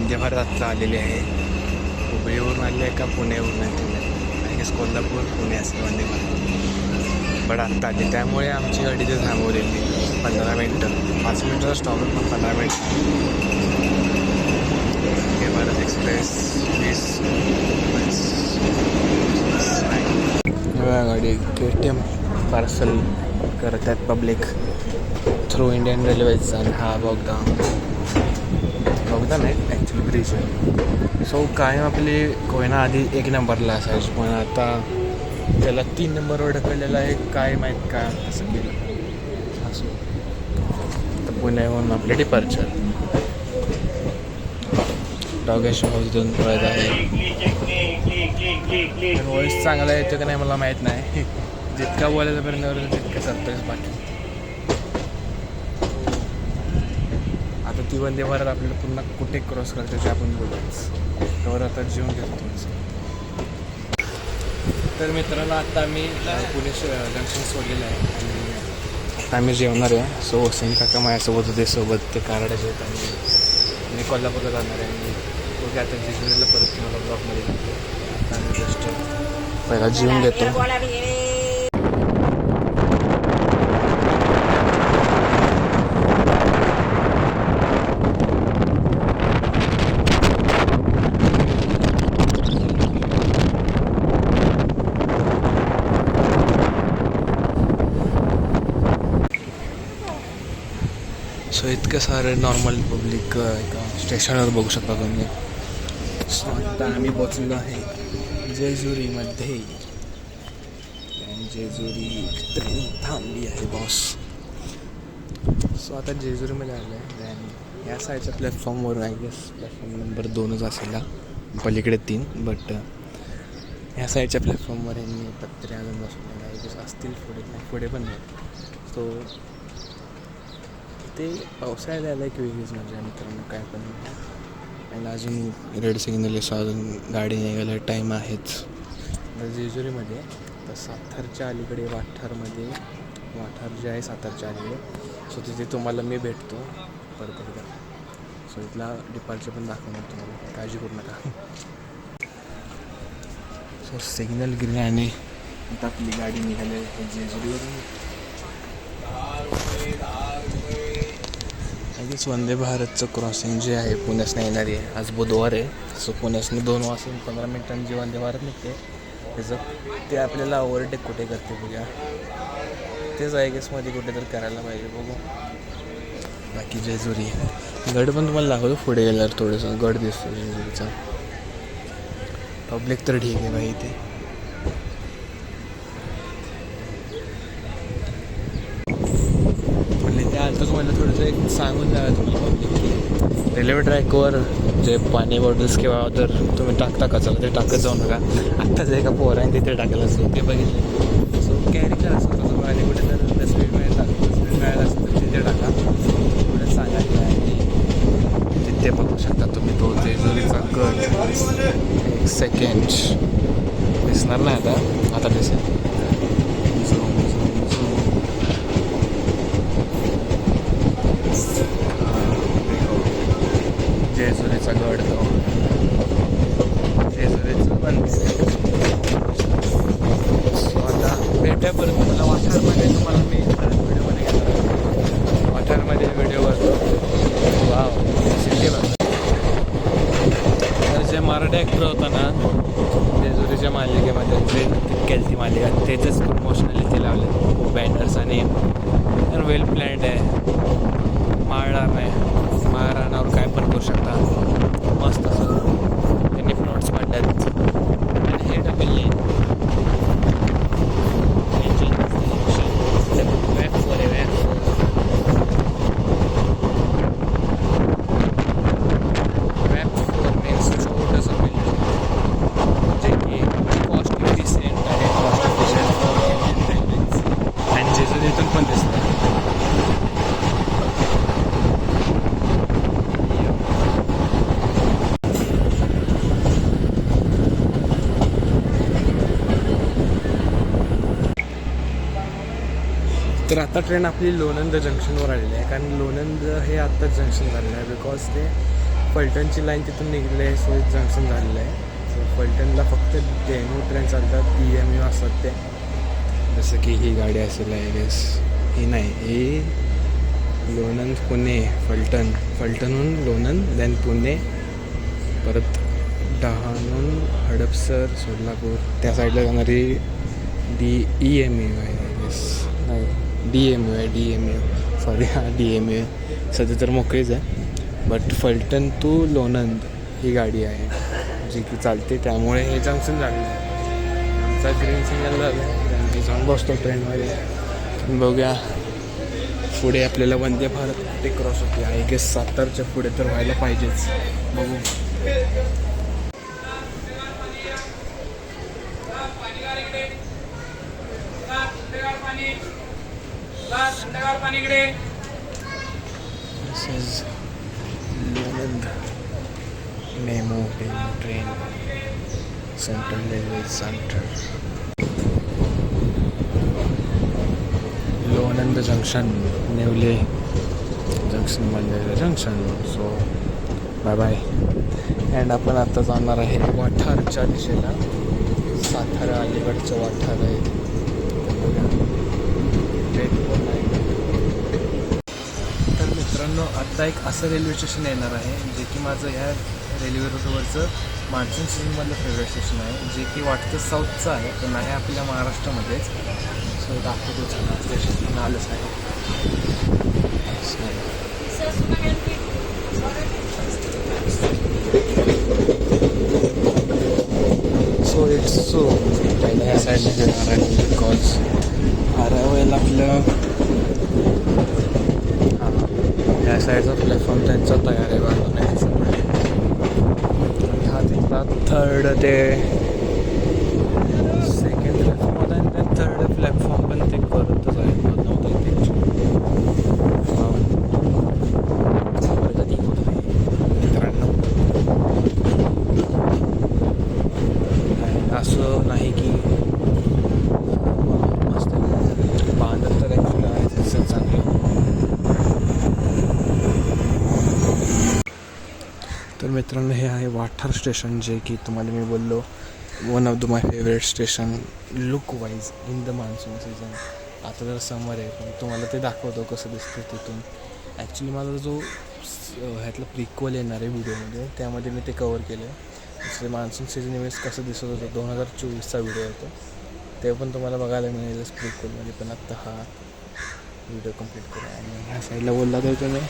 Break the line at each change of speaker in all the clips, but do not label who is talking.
वंदे भारत आत्ता आलेली आहे. हुबळीवरून आलेली आहे का पुण्यावरून आलेली आहे? आय गेस कोल्हापूर पुणे असेल वंदे भारत. बट आत्ता आली त्यामुळे आमची गाडी ते थांबवलेली 15 मिनटं. 5 मिनटाचा स्टॉप आहे पण 15 मिनिट. वंदे भारत एक्सप्रेस 20 गाडी KTM पार्सल करत आहेत पब्लिक थ्रू इंडियन रेल्वेज. आणि हा बोगदा नाही ॲक्च्युली ब्रिज आहे. सो कायम आपली कोयना आधी 1 नंबरला असायची पण आता त्याला 3 नंबरवर ढकललेला आहे. काय माहीत का असं केलं असं. तर पुण्याहून आपले डिपार्चर डॉगेश हाऊसतून पळत आहे. व्हॉईस चांगला येतो का नाही मला माहीत नाही. जितका बोलायचा पर्यंत तितकं सरतोयच. बाकी आता ती वंदे भारत आपल्याला पुन्हा कुठे क्रॉस करते ते आपण बोलूच. त्यावर आता जेवण घेतो. तर मित्रांनो आता आम्ही पुणे जंक्शन सोडलेलं आहे आणि आता आम्ही जेवणार आहे. सो सेम काका माझ्यासोबत होते सोबत ते कारडाचे आहेत आणि मी कोल्हापूरला जाणार आहे. आणि बघा आता जेजुरीला परत तुम्हाला ब्लॉकमध्ये जातो. आता आम्ही जस्ट पहिला जेवून घेतो. सो इतकं सारं नॉर्मल पब्लिक एका स्टेशनवर बघू शकता तुम्ही. सो आता आम्ही पोचलेलो आहे जेजुरीमध्ये. जेजुरी ट्रेन थांबली आहे बॉस. सो आता जेजुरीमध्ये आलं आहे आणि या साईडच्या प्लॅटफॉर्मवर आय गेस प्लॅटफॉर्म नंबर 2च असेल, पलीकडे 3. बट ह्या साईडच्या प्लॅटफॉर्मवर यांनी पत्रे अजून बसवलेले आहे. गेस असतील पुढे पण नाही. सो ते पावसाळ्यात यायला एक वेगळीच मजा मित्रांनो काय पण. आणि अजून रेड सिग्नल अजून गाडी निघायला टाईम आहेच. जेजुरीमध्ये तर सातारच्या अलीकडे वाठारमध्ये वाठार जे आहे सातारच्या अलीकडे. सो तिथे तुम्हाला मी भेटतो परत एकदा. सो इथला डिपार्चर पण दाखवणार तुम्हाला, काळजी करू नका. सो सिग्नल ग्रीन आणि आता आपली गाडी निघाली आहे जेजुरीवरून. आधीच वंदे भारतचं क्रॉसिंग जे आहे पुण्यासनं येणारी आहे. आज बुधवार आहे. सो पुण्यासनं 2 वाजून 15 मिनिटांनी जे वंदे भारत निघते त्याचं ते आपल्याला ओव्हरटेक कुठे करते बघूया. तेच आय गेसमध्ये कुठे तर करायला पाहिजे बघू. बाकी जेजुरी गड पण तुम्हाला दाखवतो पुढे गेल्यावर. थोडंसं गड दिसतो जेजुरीचा. पब्लिक तर ठीक आहे बाई इथे. आलतोच मला थोडंसं एक सांगून द्यावं तुम्हाला पब्लिक की रेल्वे ट्रॅकवर जे पाणी बॉटल्स किंवा जर तुम्ही टाकता कचरा ते टाकत जाऊ नका. आत्ताच एका पोराने तिथे टाकलं असं ते बघितलं. सो कॅरी करा असं तुम्ही आणि कुठे जर डस्टबिन मिळाला असेल तर तिथे टाका. पुढे सांगायचं आणि तिथे बघू शकता तुम्ही तो जेजुरीचा गड. 1 सेकंड दिसणार नाही आता दिसेल. जेजुरीचा गड तो जेजुरीचं पण. सो आता भेटूया परत मला वाठारमध्ये. तुम्हाला मी परत व्हिडिओमध्ये घेणार वाठारमध्ये व्हिडिओ करतो. वाव सिटी बघा. तर जे मराठी ॲक्टर होता ना जेजुरीच्या मालिकेमध्ये जे केलती मालिका त्याचंच प्रमोशनल इथे लावले बॅनर्स. आणि वेल प्लॅन्ड आहे. माळणार नाही. महाराणावर काय पण करू शकता. मस्त असं त्यांनी प्लॉट्स काढल्यात. आणि हे डबल लेन छोटंसं बिल्डिंग जे की कॉस्ट डिसेंट आहे. कॉस्ट डिसेंट आणि जेजुरीतून पण दिसतं. तर आता ट्रेन आपली लोणंद जंक्शनवर आलेली आहे. कारण लोणंद हे आत्ताच जंक्शन झालेलं आहे बिकॉज ते फलटणची लाईन तिथून निघली आहे, सो जंक्शन झालेलं आहे. सो फलटणला फक्त डेमो ट्रेन चालतात, EMU असतात ते. जसं की ही गाडी असेल आय गेस, ही नाही, ही लोणंद पुणे फलटणहून लोणंद, देन पुणे, परत डहाणून हडपसर सोलापूर, त्या साईडला जाणारी EMU आहे आय गेस, नाही DMU सॉरी, DMU आहे. सध्या तर मोकळीच आहे, बट फलटण टू लोणंद ही गाडी आहे जी की चालते, त्यामुळे हे जंक्शन झालेलं आहे. आमचा ग्रीन सिग्नल झाला आहे, मी जाऊन बसतो ट्रेनमध्ये. बघूया पुढे आपल्याला वंदे भारत कुठे क्रॉस होते. आय गेस सातारच्या पुढे तर व्हायला पाहिजेच, बघू. This is Lonand MEMU train, central railway centre, Lonand junction, Nevle junction, मंदिर junction. So bye bye. And आपण आता जाणार आहे वाठारच्या दिशेला. सातारा अलीकडचं वाठार आहे. तर मित्रांनो, आता एक असं रेल्वे स्टेशन येणार आहे जे की माझं ह्या रेल्वे रूटवरचं मान्सून सीझनमधलं फेवरेट स्टेशन आहे, जे की वाटतं साऊथचं आहे, पण आहे आपल्या महाराष्ट्रामध्येच. सो दाखवतो झाला स्टेशन आलंच आहे. सो इट्स सो पहिला या साईडला घेणार आहे बिकॉज वेळेला आपलं या साईडचा प्लॅटफॉर्म त्यांचा तयार आहे बांधण्याचा. हा तिथला थर्ड ते सेकंड प्लॅटफॉर्म होता आणि त्या थर्ड प्लॅटफॉर्म पण ते करतच आहे, बनवत आहे ते. कधी होत नाही मित्रांनो. असं नाही की मस्त बांधत तर ॲक्च्युली आहे तसं चांगलं. तर मित्रांनो, हे आहे वाठार स्टेशन, जे की तुम्हाला मी बोललो one of the my favourite station look wise in the monsoon season. आता जर समर आहे, पण तुम्हाला ते दाखवतो कसं दिसतं तिथून. ॲक्च्युली माझा जो ह्यातला प्रिक्वल येणार आहे व्हिडिओमध्ये, त्यामध्ये मी ते कवर केलं आहे. दुसरे मान्सून सीझन वेळेस कसं दिसत होतं 2024चा व्हिडिओ होता, ते पण तुम्हाला बघायला मिळेलच प्रिक्वलमध्ये. पण आत्ता हा व्हिडिओ कंप्लीट करू. आणि ह्या साईडला बोलला तर तुम्ही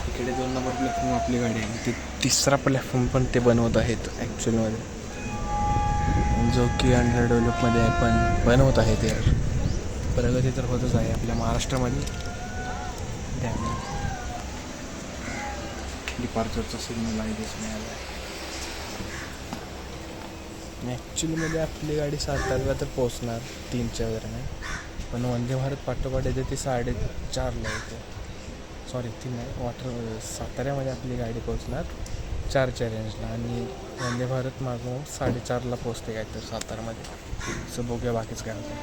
इकडे 2 नंबर प्लॅटफॉर्म आपली गाडी आहे, ते 3रा प्लॅटफॉर्म पण ते बनवत आहेत ॲक्च्युअलमध्ये, जो की अंडर डेव्हलपमध्ये आहे, पण बनवत आहेत यार. प्रगती तर होतच आहे आपल्या महाराष्ट्रामध्ये. त्यामुळे डिपार्चरचा सिग्नल आहे दिस मिळाला आहे. ॲक्च्युलीमध्ये आपली गाडी सातारला तर पोचणार 3च्या दरम्यान, पण वंदे भारत पाठोपाठ येते ती 4:30ला येते. सॉरी 3 नाही, साताऱ्यामध्ये आपली गाडी पोचणार 4च्या रेंजला, आणि वंदे भारत मागून 4:30ला पोचते काय तर सातारामध्ये. सो बघूया बाकीच काय होतं.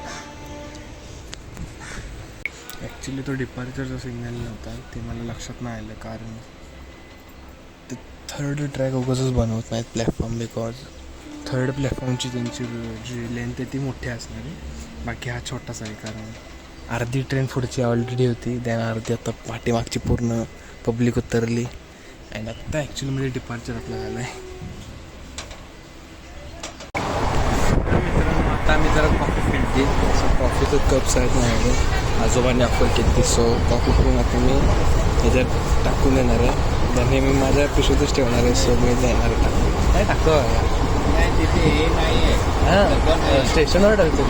ॲक्च्युली तो डिपार्चरचा सिग्नल नव्हता, ते मला लक्षात नाही आलं, कारण ते थर्ड ट्रॅक उगाचच बनवत नाहीत प्लॅटफॉर्म, बिकॉज थर्ड प्लॅटफॉर्मची त्यांची जी लेंथ आहे ती मोठी असणार आहे. बाकी हा छोटासा आहे, कारण अर्धी ट्रेन पुढची ऑलरेडी होती, त्यानं अर्धी आता पाठीमागची पूर्ण पब्लिक उतरली. आणि आत्ता ॲक्च्युलीमध्ये डिपार्चर आपला झालं आहे. मित्रांनो, आता आम्ही जरा कॉफी पिली. सो कॉफीचं कप्स आहेत माझ्याकडे, आजोबांनी ऑफर केली. सो कॉफी पिऊन आता मी ह्याच्यात टाकून देणार आहे. त्याने मी माझ्या पिशवीतच ठेवणार आहे. सो मी देणार आहे टाकून. काय टाकतो तिथे हे नाही आहे, स्टेशनवर टाकतो.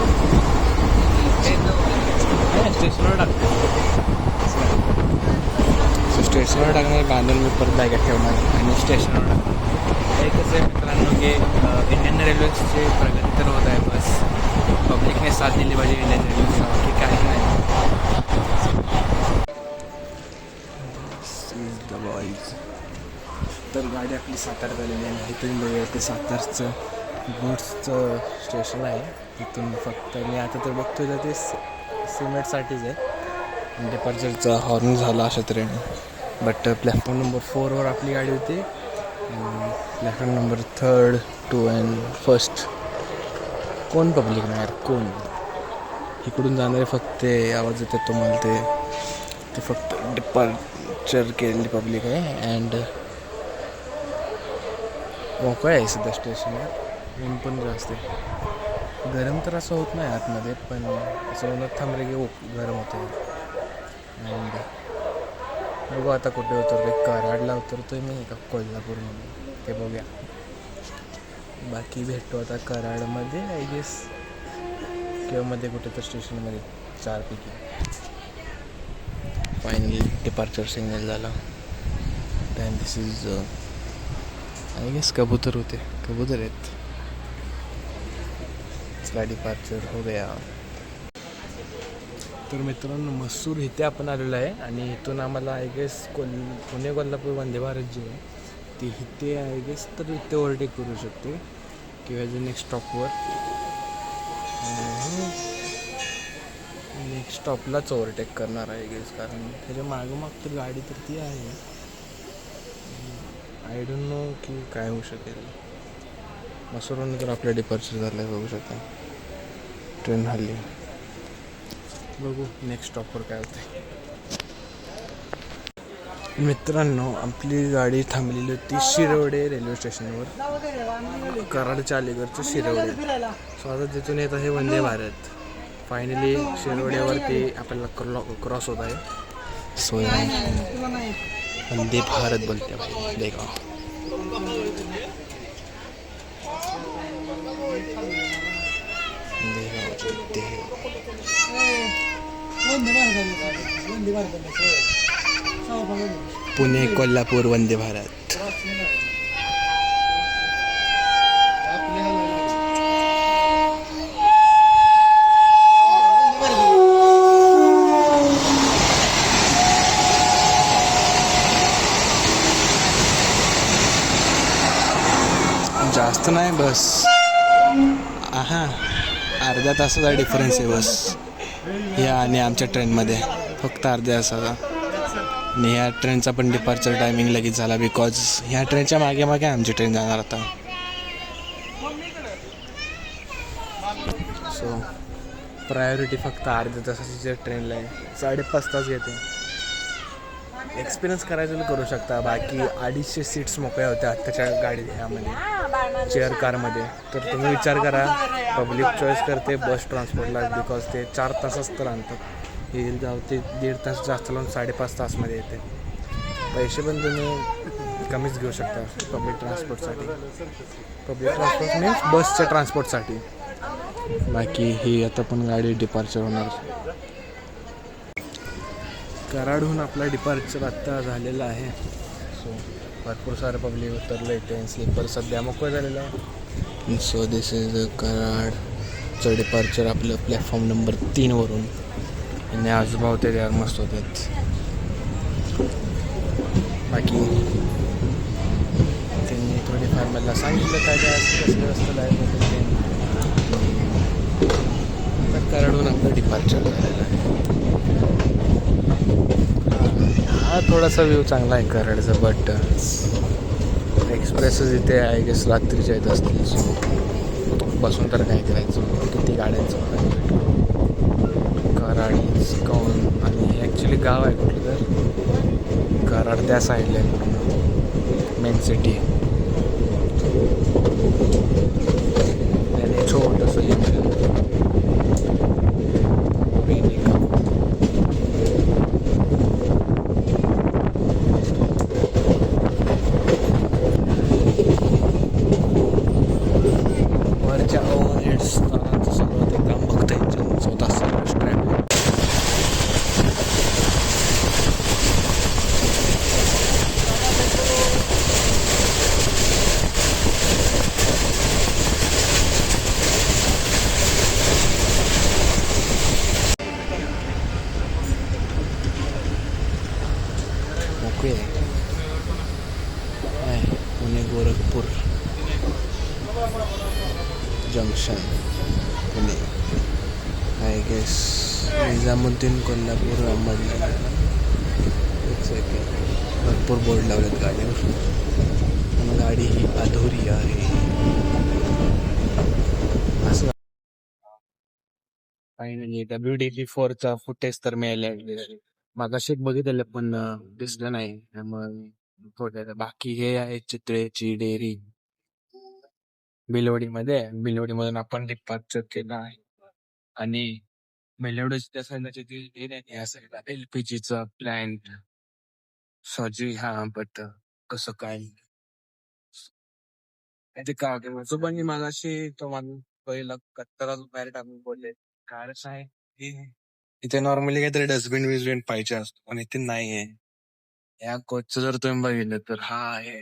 स्टेशनवर टाकतो. सो स्टेशनवर टाकणार, बांधून मी परत बॅगेत ठेवणार आणि स्टेशनवर टाकणार. एक कसं आहे मित्रांनो की इंडियन रेल्वेची प्रगती तर होत आहे, बस पब्लिकने साथ दिली पाहिजे इंडियन रेल्वेचा, की काही नाही. तर गाडी आपली सातारा झालेली आहे. इथून बघूया ते सातारचं गुड्सचं स्टेशन आहे. तिथून फक्त मी आता तर बघतो तर ते सिमेंटसाठीच आहे. डिपार्चरचा हॉर्न झाला अशा तऱ्हेने, बट प्लॅटफॉर्म नंबर 4वर आपली गाडी होती प्लॅटफॉर्म नंबर 3 2 अँड 1 कोण पब्लिक नाही यार, कोण इकडून जाणारे फक्त आवाज येते तुम्हाला ते फक्त डिपार्चर केलेली पब्लिक आहे. अँड मोकळं आहे सध्या स्टेशनवर. ऊन पण जास्त आहे, गरम तर असं होत नाही आतमध्ये, पण असं उन्हात थांबले की गरम होतं. अँड बघू आता कुठे उतरतो, कराडला उतरतोय मी का कोल्हापूरमध्ये ते बघूया. बाकी भेटतो आता कराडमध्ये आय गेस, किंवा मध्ये कुठे तर स्टेशनमध्ये 4 पैकी. फायनली डिपार्चर सिग्नल झाला. And this is I guess कबूतर होते, कबूतर आहेत. इसका डिपार्चर हो गया. तर मित्रांनो मसूर इथे आपण आलेलो आहे आणि इथून आम्हाला आय गेस पुणे कोल्हापूर वंदे भारत जे आहे ते इथे आय गेस तर इथे ओव्हरटेक करू शकते किंवा जे नेक्स्ट स्टॉपवर नेक्स्ट स्टॉपलाच ओव्हरटेक करणार आहे गेस, कारण त्याच्या मागोमाग तर गाडी तर ती आहे. आय डोंट नो की काय होऊ शकेल. मसूरवरून तर आपल्या डिपार्चर झालं आहे, बघू शकता ट्रेन हल्ली. बघू नेक्स्ट स्टॉपवर काय होतं. मित्रांनो आपली गाडी थांबलेली होती शिरवडे रेल्वे स्टेशनवर, कराडच्या अलीकडचं शिरवडे. सो आता तिथून येत आहे वंदे भारत. फायनली शिरवड्यावरती आपल्याला क्रॉस होत आहे. सो वंदे भारत बोलते भाई, देखा पुणे कोल्हापूर वंदे भारत. जास्त नाही बस, अर्ध्या तासाचा डिफरन्स आहे बस ह्या आणि आमच्या ट्रेनमध्ये, फक्त अर्ध्या तासाचा. आणि ह्या ट्रेनचा पण डिपार्चर टायमिंग लगेच झाला, बिकॉज ह्या ट्रेनच्या मागे मागे आमची ट्रेन जाणार आता. सो प्रायोरिटी फक्त अर्ध्या तासाची जे ट्रेनला आहे, 5.5 तास घेते. एक्सपिरियन्स करायचं करू शकता. बाकी 250 सीट्स मोकळ्या होत्या आत्ताच्या गाडी ह्यामध्ये चेअर कारमध्ये. तर तुम्ही विचार करा, पब्लिक चॉईस करते बस ट्रान्सपोर्टला, बिकॉज ते 4 तासच तर आणतात. हे जाऊ ते 1.5 तास जास्त लावून 5.5 तासमध्ये येते. पैसे पण तुम्ही कमीच घेऊ शकता पब्लिक ट्रान्सपोर्टसाठी. पब्लिक ट्रान्सपोर्ट मीन्स बसच्या ट्रान्सपोर्टसाठी. बाकी ही आता पण गाडी डिपार्चर होणार. कराडहून आपला डिपार्चर आत्ता झालेला आहे. सो भरपूर सारं पब्लिक उतरलं इथे. स्लीपर सध्या मोकळं झालेलं आहे. सो दिस इज कराडचं डिपार्चर आपलं प्लॅटफॉर्म नंबर 3 वरून. आणि आजोबा होते त्यावर मस्त होते. बाकी त्यांनी थोडीफार मला सांगितलं काय काय कसं असतं लाईव्ह तर कराडहून आपलं डिपार्चर झालेलं आहे. हा थोडासा व्ह्यू चांगला आहे कराडचा, बट एक्सप्रेसेस इथे आय गेस रात्रीच्या येत असतील. सो बसून तर काय करायचं, किती गाड्यांचं कराड इज काउन. आणि ॲक्च्युली गाव आहे कुठलं तर कराड त्या साईडला आहे पूर्ण मेन सिटी. त्याने छोटंसं लिहिलं वरच्या ओव्हर हेड्स तारांचं सगळं ते काम बघता येईल स्वतः सर्व strap. Okay Pune Gorakhpur junction Pune I guess Nizamuddin Kolhapur Ahmednagar. एक सेकंड, भरपूर बोर्ड लावलेत गाडीवर. गाडी ही अधुरी आहे असं. फायनली WD-4चा फुटेज तर मिळाले. मागाशी एक बघितलेलं पण दिसलं नाही, त्यामुळे थोड्या बाकी हे आहे चितळेची डेअरी बिलवडी मधून आपण डिपार्चर केला आहे. आणि मेलवडीच्या साईडला डेअरी आहे, या साईडला LPGचा प्लॅन्ट सॉरी हा बट कसं काय ते का पण मागाशी तो माणूस पहिला कत्तरा बाहेर टाकून बोलले कारण आहे की इथे नॉर्मली काहीतरी डस्टबिन विजबिन पाहिजे असतो पण इथे नाहीये. या कोचचं जर तुम्ही बघितलं तर हा आहे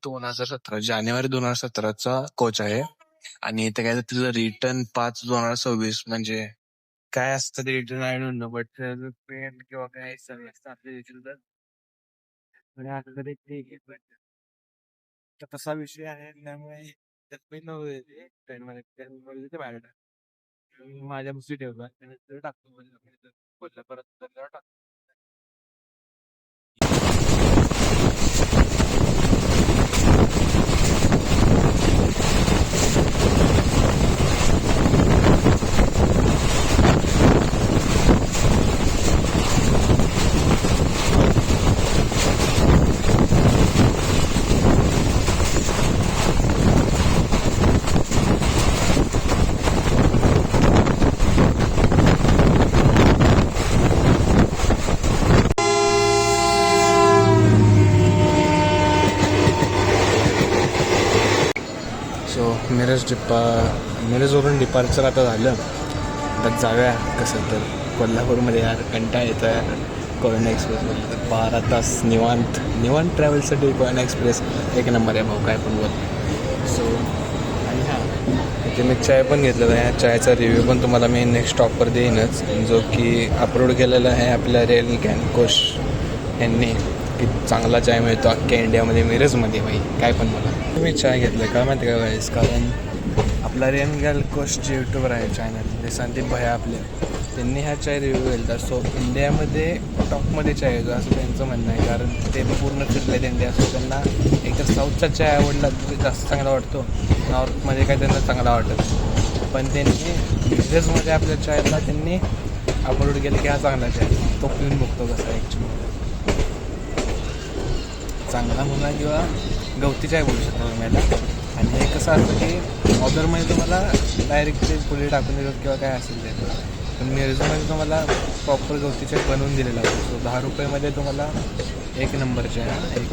2017 जानेवारी 2017चा कोच आहे. आणि इथे काय तुझं रिटर्न 5/2026 म्हणजे काय असतं ते return I don't know but pen किंवा काय सगळं असतं आपल्या रिटर्न म्हणजे आता तरी ठीक आहे पण तसा विषय आहे त्यामुळे त्यात पण नव्हते ट्रेनमध्ये ते बाहेर माझ्या मुसली ठेवला त्यानंतर टाकतो बोलला परत टाकतो. सो मिरजवरून डिपार्चर आता झालं तर जाऊया कसं तर कोल्हापूरमध्ये यार कंटाळा येतो यार. कोयना एक्सप्रेस तर 12 तास निवांत ट्रॅव्हलसाठी कोयना एक्सप्रेस एक नंबर आहे भाऊ काय पण बोल. सो आणि हां इथे मी चाय पण घेतलेला आहे. चायचा रिव्ह्यू पण तुम्हाला मी नेक्स्ट स्टॉपवर देईनच जो की अपलोड केलेला आहे आपल्या रेल कॅनकोश यांनी की चांगला चाय मिळतो अख्ख्या इंडियामध्ये मिरजमध्ये भाई काय पण मला. मी चाय घेतलं का माहिती का गाईस कारण आपला रेन कोश जे यूट्यूबर आहे चॅनल ते संदीप भाई आपले त्यांनी ह्या चाय रिव्ह्यू केला. सो इंडियामध्ये टॉपमध्ये चाय येतो असं त्यांचं म्हणणं आहे कारण ते पूर्ण फिरलेत इंडिया. सो त्यांना एकतर साऊथचा चाय आवडला तर जास्त चांगला वाटतो, नॉर्थमध्ये काय त्यांना चांगला वाटत पण त्यांनी मिरजमध्ये आपल्या चायला त्यांनी अपलोड केलं की हा चांगला चाय तो पिऊन बघतो कसा ॲक्च्युली चांगला म्हणा किंवा गवती चाय बोलू शकतो तुम्हाला. आणि हे कसं असतं की ऑर्डरमध्ये तुम्हाला डायरेक्ट ते फुले टाकून देतात किंवा काय असेल ते पण मिरजमध्ये तुम्हाला प्रॉपर गवती चाय बनवून दिलेला असतो. सो 10 रुपयामध्ये तुम्हाला एक नंबर चाय एक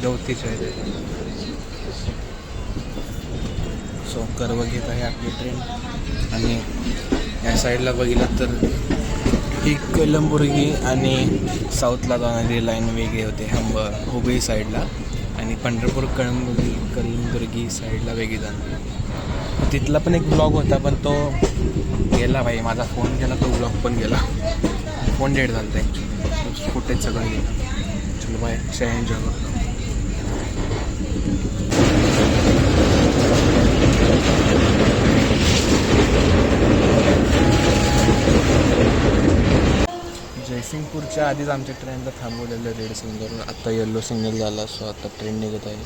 गवती चाय देते. सो कर्व घेत आहे आपली ट्रेन आणि या साईडला बघितलं तर ही कलंबुर्गी आणि साऊथला जाणारी लाईन वेगळी होते हुबळी साईडला आणि पंढरपूर कलंबुर्गी साईडला वेगळी जाणार. तिथला पण एक ब्लॉग होता पण तो गेला भाई माझा फोन गेला तो ब्लॉग पण गेला फोन डेट झाला होता ॲक्च्युली फुटेज सगळं गेलं. चलो बाय चाय एन्जॉय करतो. जयसिंगपूरच्या आधीच आमच्या ट्रेनला थांबवलेलं रेड सिग्नल आता येल्लो सिग्नल झाला. सो आता ट्रेन निघत आहे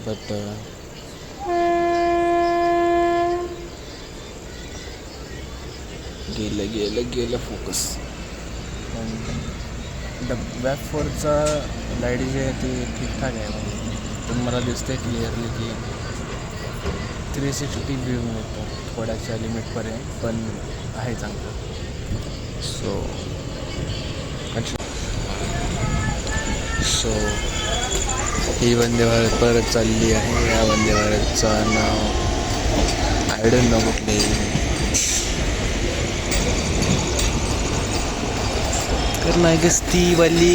बट गेलं फोकस. WF4चा लाईट जी आहे ती ठीकठाक आहे पण मला दिसते क्लिअरली की 360 व्ह्यू मिळतो थोड्याच्या लिमिटपर्यंत पण आहे चांगलं. सो ही वंदे भारत परत चालली आहे. या वंदे भारतचं नाव आय डोंट नो कुठले कारण आय गेस ती वाली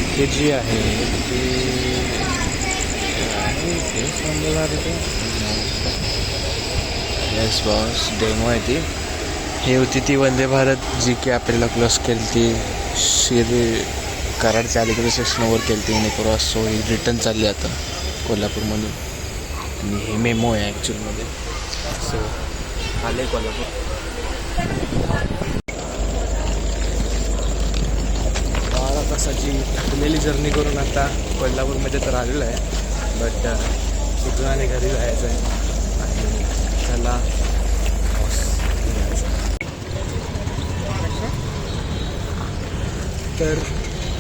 इथे जी आहे ती Vande Bharat yes boss demo आहे ती. ही होती ती वंदे भारत जी की आपल्याला क्लोज केली ती कराडच्या अलीकडे स्टेशनवर केली ती क्रॉस. सो ही रिटर्न चालली आता कोल्हापूरमधून आणि हे मेमो आहे ॲक्च्युअलमध्ये. सो आले कोल्हापूर तासाची थकलेली जर्नी करून आता कोल्हापूरमध्ये तर आलेलो आहे. बट तिथून आणि घरी जायचं आहे आणि त्याला तर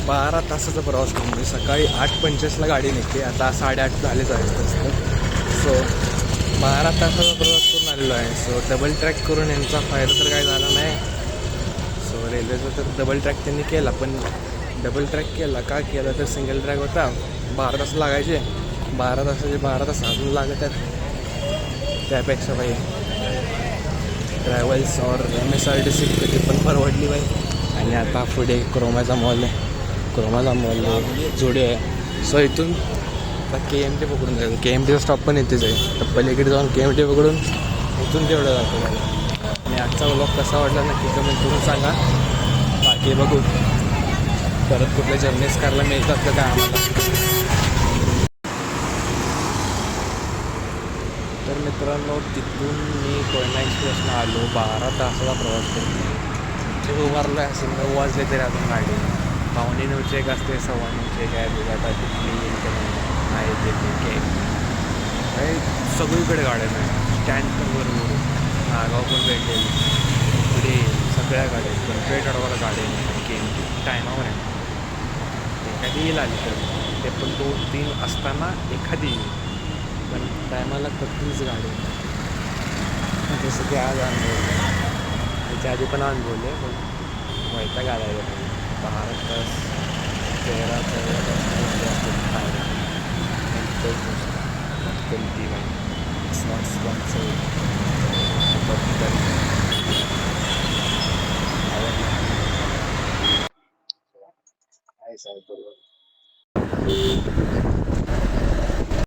12 तासाचा प्रवास करून म्हणजे सकाळी 8:45ला गाडी निघते. आता 8:30 झालेच आहे. सो 12 तासाचा प्रवास करून आलेलो आहे. सो डबल ट्रॅक करून यांचा फायदा तर काय झाला नाही. सो रेल्वेचा तर डबल ट्रॅक त्यांनी केला, पण डबल ट्रॅक केला का केला तर सिंगल ट्रॅक होता. 12 तास लागायचे. 12 तास अजून लागत आहेत. त्यापेक्षा बाई ट्रॅव्हल्स और MSRTC कधी पण परवडली बाई. आणि आता पुढे क्रोमाचा मॉल आहे. क्रोमाचा मॉल जोडे आहे. सो इथून आता KMT पकडून जायचं. KMTचा स्टॉप पण इथेच आहे. तर पलीकडे जाऊन KMT पकडून इथून तेवढं जातो मला. आणि आजचा व्लॉग कसा वाटला नक्की कमेंट करून सांगा. बाकी बघू परत कुठल्या जर्नीज करायला मिळतात का काय आम्हाला. तर मित्रांनो तिथून मी कोयना एक्सप्रेसनं आलो. 12 तासाचा प्रवास करतो. ते उभारलो आहे. असेल 9 वाजले तरी अजून गाडी 8:45 एक असते, 9:15 एक आहे. बघा आता तिथली आहे ते आहे. सगळीकडे गाड्या नाही. स्टँड पण बरोबर नागाव पण भेटेल. पुढे सगळ्या गाड्या पण पेट अडवायला गाड्या नाही. टायमावर आहे. एखादी येईल आली तर ते पण 2-3 असताना एखादी येईल, पण टायमाला कधीच गाडी जसं की आज अनुभवलं. त्याच्या आधी पण अनुभवले, पण वैताग आलाय. 12 तास 13 तास कोणती नॉट स्पॉन्सर बद्दल काय सांगतो.